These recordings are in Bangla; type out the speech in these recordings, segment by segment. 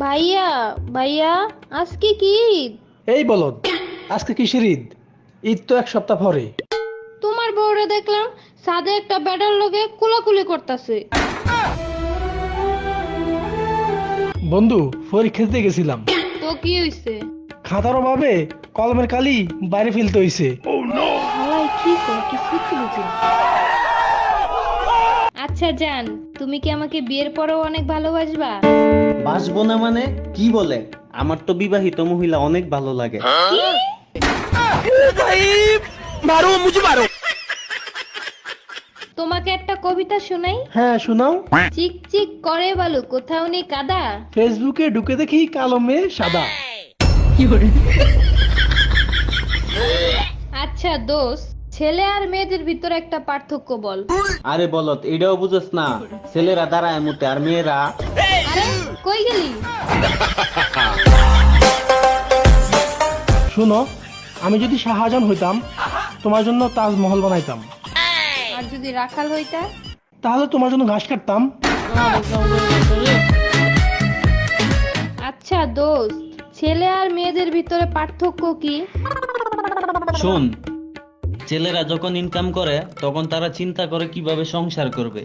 ভাইয়া ভাইয়া আজকে কি ঈদ? এই বলদ, আজকে কিসের ঈদ? ঈদ তো এক সপ্তাহ পরে। তোমার বউরে দেখলাম সাদে একটা ব্যাটার লগে কুলাকুলি করতেছে। বন্ধু, পরীক্ষা দিতে গেছিলাম। তো কি হইছে? খাতার অভাবে কলমের কালি বাইরে ফেলতে হইছে। হালাই কি কর কিছুই তো বুঝি না। আচ্ছা জান, তুমি কি আমাকে বিয়ের পরেও অনেক ভালোবাসবা? বাসবো না মানে কি বলে? আমার তো বিবাহিত মহিলা অনেক ভালো লাগে। তোমাকে একটা কবিতা শোনাই। হ্যাঁ শোনাও। চিক চিক করে বালু কোথাও নেই কাদা। ফেসবুকে ঢুকে দেখি কালো মেয়ে সাদা। আচ্ছা দোস্ত, ছেলে আর মেয়েদের ভিতরে একটা পার্থক্য বল। আরে বলত, এটাও বুঝস না? ছেলেরা দাঁড়ায় মুতে আর মেয়েরা। আরে কই গেলি? শুনো, আমি যদি শাহজাহান হইতাম তোমার জন্য তাজমহল বানাইতাম। আর যদি রাখাল হইতা? তাহলে তোমার জন্য ঘাস কাটতাম। আচ্ছা দোস্ত, ছেলে আর মেয়েদের ভিতরে পার্থক্য কি? শোন, ছেলেরা যখন ইনকাম করে তখন তারা চিন্তা করে কিভাবে সংসার করবে,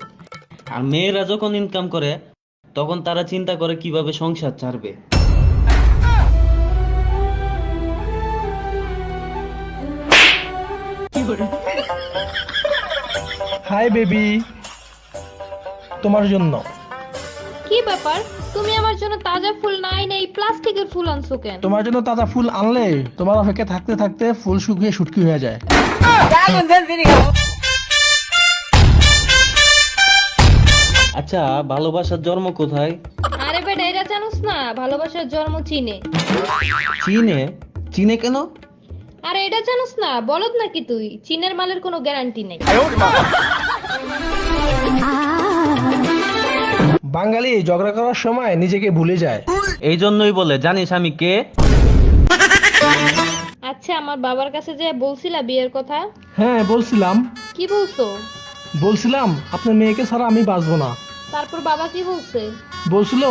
আর মেয়েরা যখন ইনকাম করে তখন তারা চিন্তা করে কিভাবে সংসার ছাড়বে। হাই বেবি, তোমার জন্য। কি ব্যাপার, তুমি আমার জন্য তাজা ফুল নাই নেই প্লাস্টিকের ফুল আনছো কেন? তোমার জন্য তাজা ফুল আনলে তোমার অপেক্ষা থাকতে থাকতে ফুল শুকিয়ে শুটকি হয়ে যায়। আচ্ছা, ভালোবাসার জন্ম কোথায়? আরে বেটা, এরা জানোস না ভালোবাসার জন্ম চীনে। চীনে? চীনে কেন? আরে এটা জানোস না? বলদ নাকি তুই? চীনের মালের কোনো গ্যারান্টি নেই। বাঙালি ঝগড়া করার সময় নিজেকে ভুলে যায়। এই জন্যই বলে, জানিস আমি কে? আচ্ছা, আমার বাবার কাছে যে বলছিলা বিয়ের কথা, হ্যাঁ বলছিলাম। কি বলছো? বলছিলাম আপনার মেয়েকে ছাড়া আমি বাঁচবো না। তারপর বাবা কি বলছে? বলছিল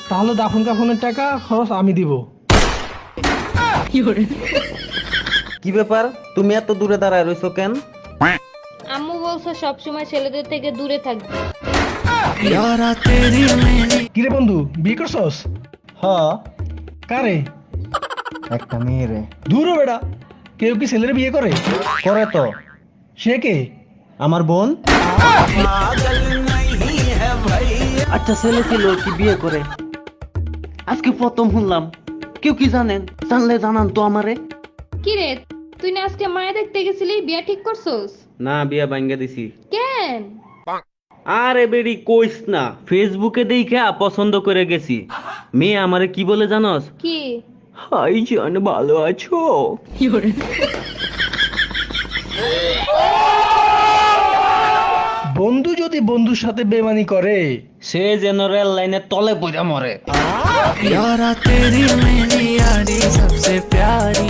তাহলে দাফন কাফনের টাকা খরচ আমি দিব। কি ব্যাপার, তুমি এত দূরে দাঁড়ায় রইছো কেন? আম্মু বলছে সবসময় ছেলেদের থেকে দূরে থাকবে। কিরে বন্ধু, বিয়ে করছস? হ, কারে? একটা মেয়ে রে। দূর হ বেটা, কেউ কি ছেলের বিয়ে করে? করে তো। সে কে? আমার বোন। আচ্ছা, ছেলে ছিল কি বিয়ে করে? আজকে প্রথম শুনলাম। কেউ কি জানেন? জানলে জানান তো আমারে। কি রে, তুই না আজকে মায়ে দেখতে গেছিলি, বিয়ে ঠিক করছস? না, বিয়া ভাঙ্গা দিছি। কেন? আরে বেরি কইস না, ফেসবুকে দেখা পছন্দ করে গেছি। মেয়ে আমারে কি বলে জানস? কি? হাই জান, ভালো আছো? বন্ধু যদি বন্ধুর সাথে বেমানি করে সে যেন রেল লাইনের তলে পড়ে মরে। यारा तेरी मेरी यारी सबसे प्यारी